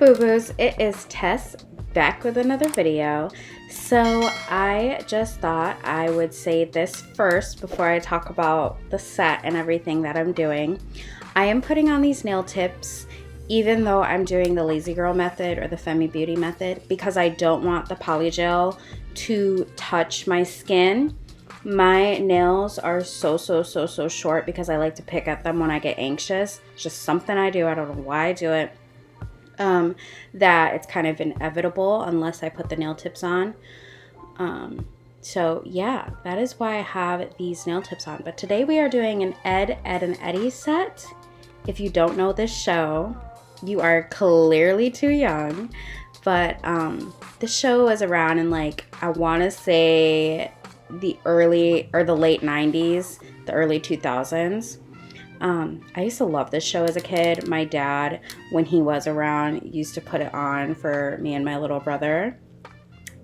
boo-boos, it is Tess back with another video. So I just thought I would say this first before I talk about the set and everything that I'm doing. I am putting on these nail tips even though I'm doing the lazy girl method or the Femi Beauty method because I don't want the polygel to touch my skin. My nails are so short because I like to pick at them when I get anxious. It's just something I do. I don't know why I do it. That it's kind of inevitable unless I put the nail tips on. So yeah, that is why I have these nail tips on. But today we are doing an Ed and Eddie set. If you don't know this show, you are clearly too young. But this show was around in, like, I want to say the early or the late 90s, the early 2000s. I used to love this show as a kid. My dad, when he was around, used to put it on for me and my little brother.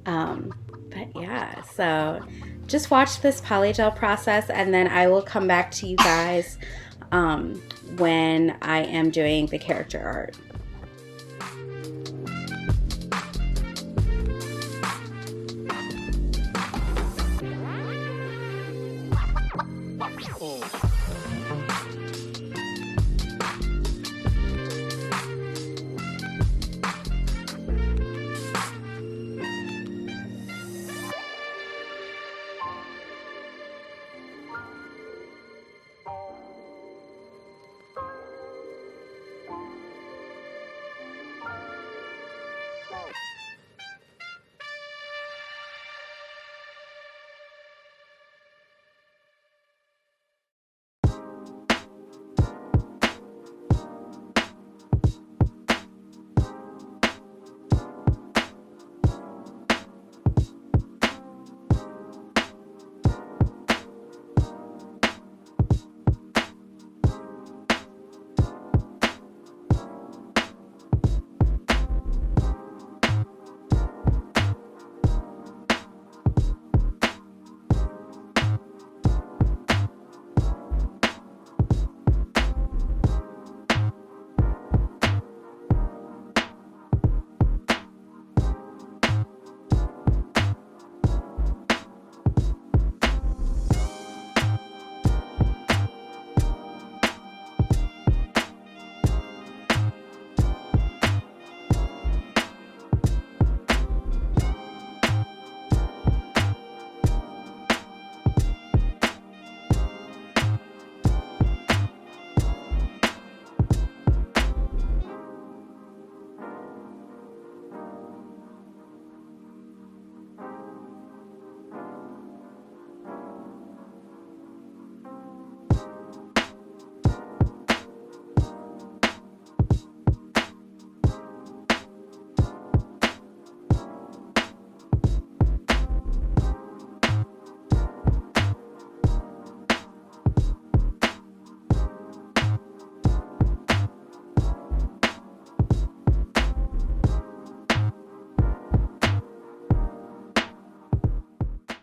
But yeah, so just watch this polygel process and then I will come back to you guys when I am doing the character art.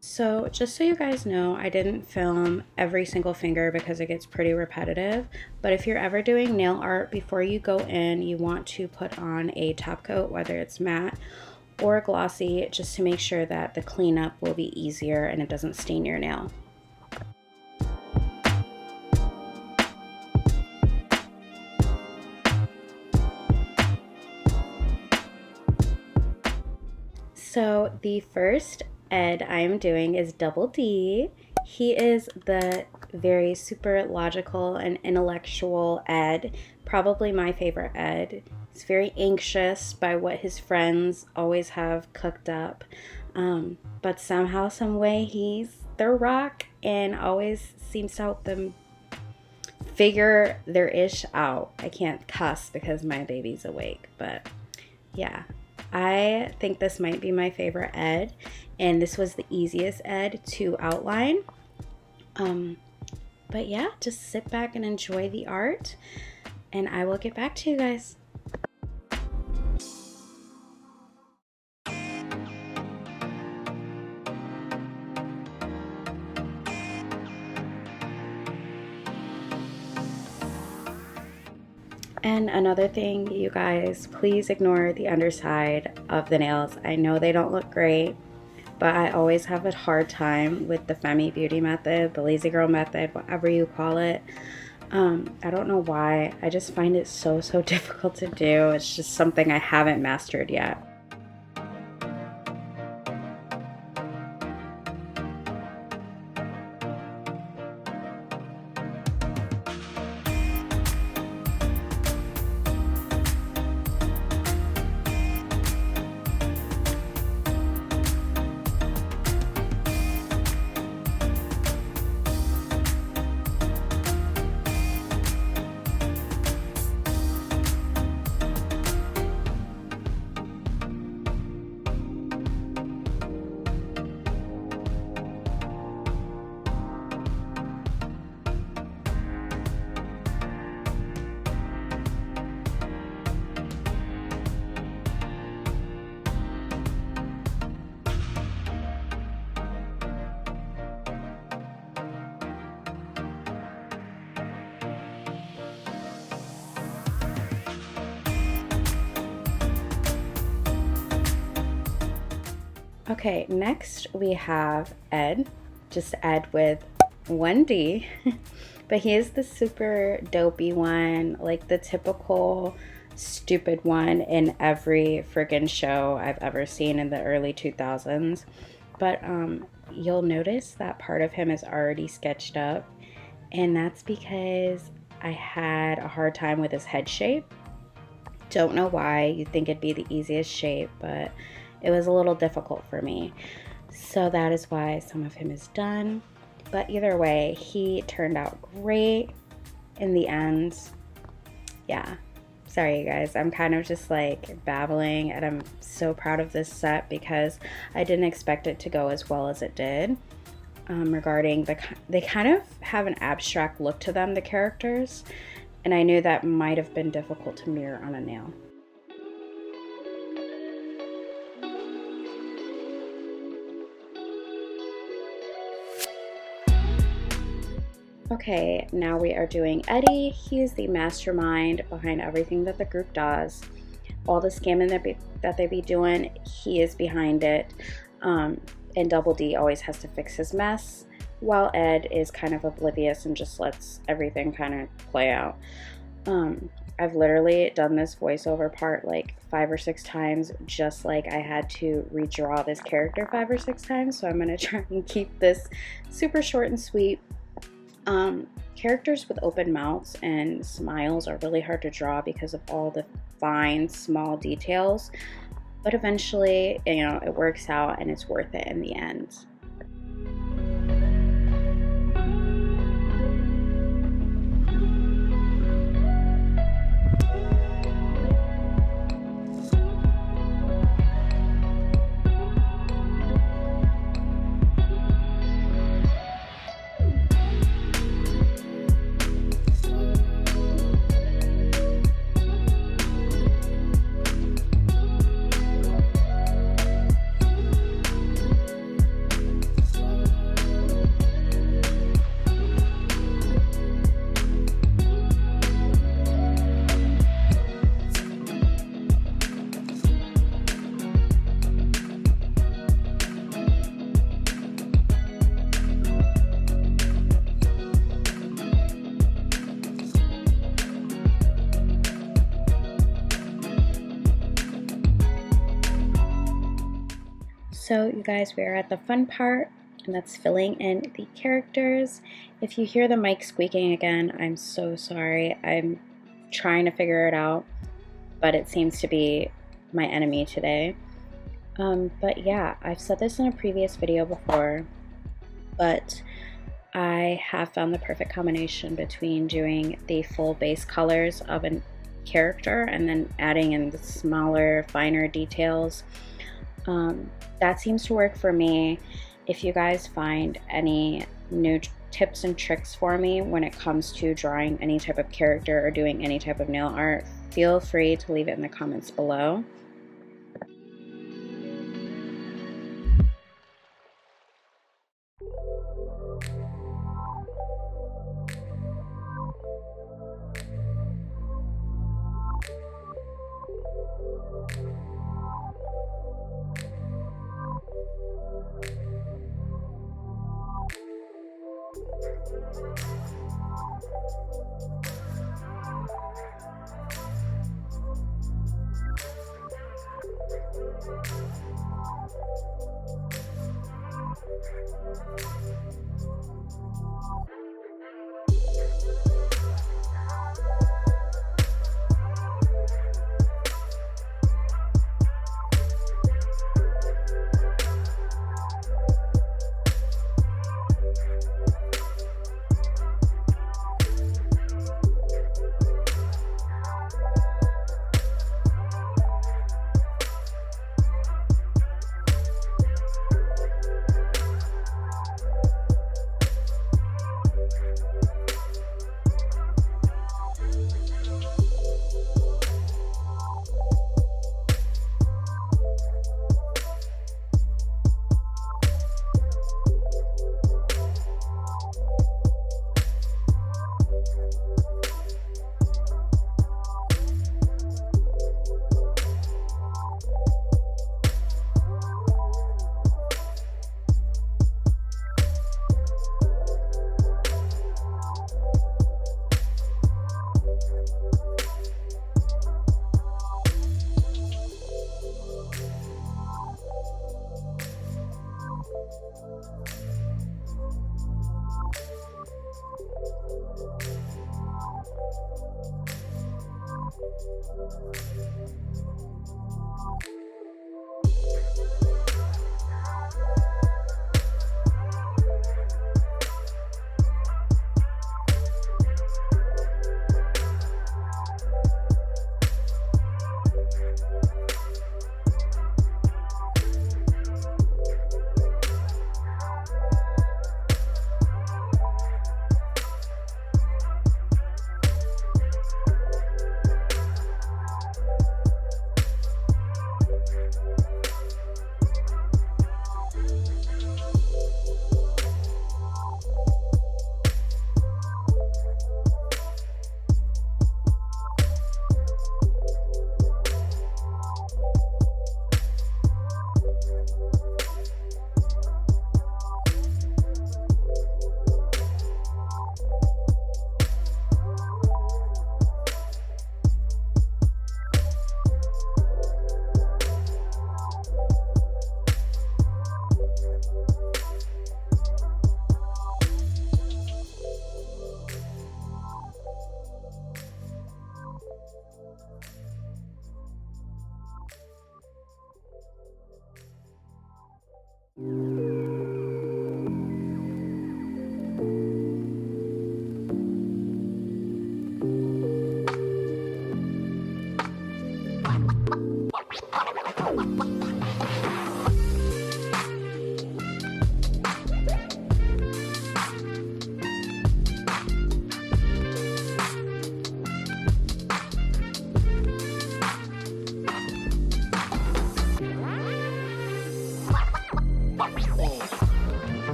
So just so you guys know, I didn't film every single finger because it gets pretty repetitive. But if you're ever doing nail art, before you go in, you want to put on a top coat, whether it's matte or glossy, just to make sure that the cleanup will be easier and it doesn't stain your nail. So the first Ed I'm doing is Double D. He is the very super logical and intellectual Ed, probably my favorite Ed. He's very anxious by what his friends always have cooked up, but somehow, some way, he's their rock and always seems to help them figure their ish out. I can't cuss because my baby's awake, but yeah. I think this might be my favorite Ed, and this was the easiest Ed to outline. But yeah, just sit back and enjoy the art, and I will get back to you guys. And another thing, you guys, please ignore the underside of the nails. I know they don't look great, but I always have a hard time with the Femi Beauty method, the lazy girl method, whatever you call it. I don't know why. I just find it so difficult to do. It's just something I haven't mastered yet. Okay, next we have Ed, just Ed with 1D, but he is the super dopey one, like the typical stupid one in every friggin' show I've ever seen in the early 2000s. But you'll notice that part of him is already sketched up, and that's because I had a hard time with his head shape. Don't know why. You'd think it'd be the easiest shape, but it was a little difficult for me. So that is why some of him is done. But either way, he turned out great in the end. Yeah. Sorry, you guys. I'm kind of just like babbling, and I'm so proud of this set because I didn't expect it to go as well as it did. Regarding they kind of have an abstract look to them, the characters, and I knew that might have been difficult to mirror on a nail. Okay, now we are doing Eddie. He is the mastermind behind everything that the group does. All the scamming that they be doing, he is behind it. And Double D always has to fix his mess, while Ed is kind of oblivious and just lets everything kind of play out. I've literally done this voiceover part like 5 or 6 times, just like I had to redraw this character 5 or 6 times, so I'm going to try and keep this super short and sweet. Characters with open mouths and smiles are really hard to draw because of all the fine, small details, but eventually, you know, it works out and it's worth it in the end. So you guys, we are at the fun part, and that's filling in the characters. If you hear the mic squeaking again, I'm so sorry. I'm trying to figure it out, but it seems to be my enemy today. But yeah, I've said this in a previous video before, but I have found the perfect combination between doing the full base colors of a character and then adding in the smaller, finer details. That seems to work for me. If you guys find any new tips and tricks for me when it comes to drawing any type of character or doing any type of nail art, feel free to leave it in the comments below.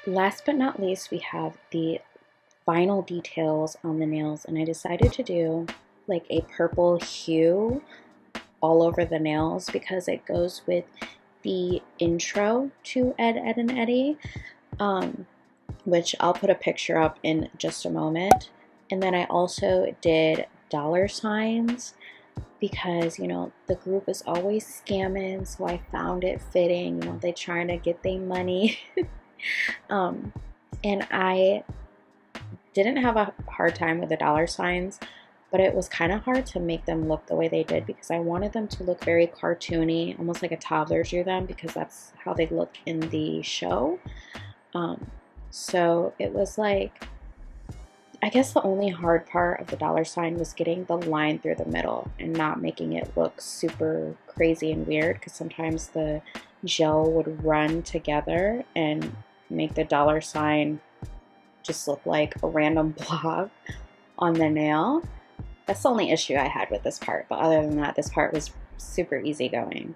Last but not least, we have the final details on the nails, and I decided to do like a purple hue all over the nails because it goes with the intro to Ed, Edd, and Eddy, which I'll put a picture up in just a moment. And then I also did dollar signs because, you know, the group is always scamming, so I found it fitting. You know, they're trying to get their money. And I didn't have a hard time with the dollar signs, but it was kind of hard to make them look the way they did because I wanted them to look very cartoony, almost like a toddler drew them, because that's how they look in the show. So it was like, I guess the only hard part of the dollar sign was getting the line through the middle and not making it look super crazy and weird, because sometimes the gel would run together and make the dollar sign just look like a random blob on the nail. That's the only issue I had with this part, but other than that, this part was super easy going.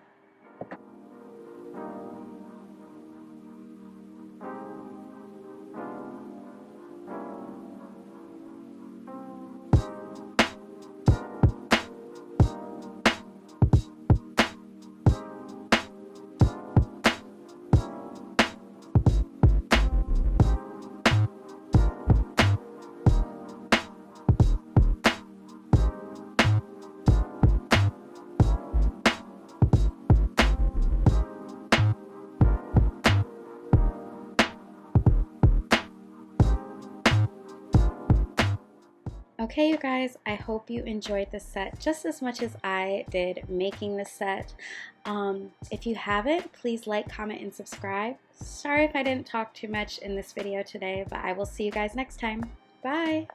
Okay, you guys, I hope you enjoyed this set just as much as I did making this set. If you haven't, please like, comment, and subscribe. Sorry if I didn't talk too much in this video today, but I will see you guys next time. Bye!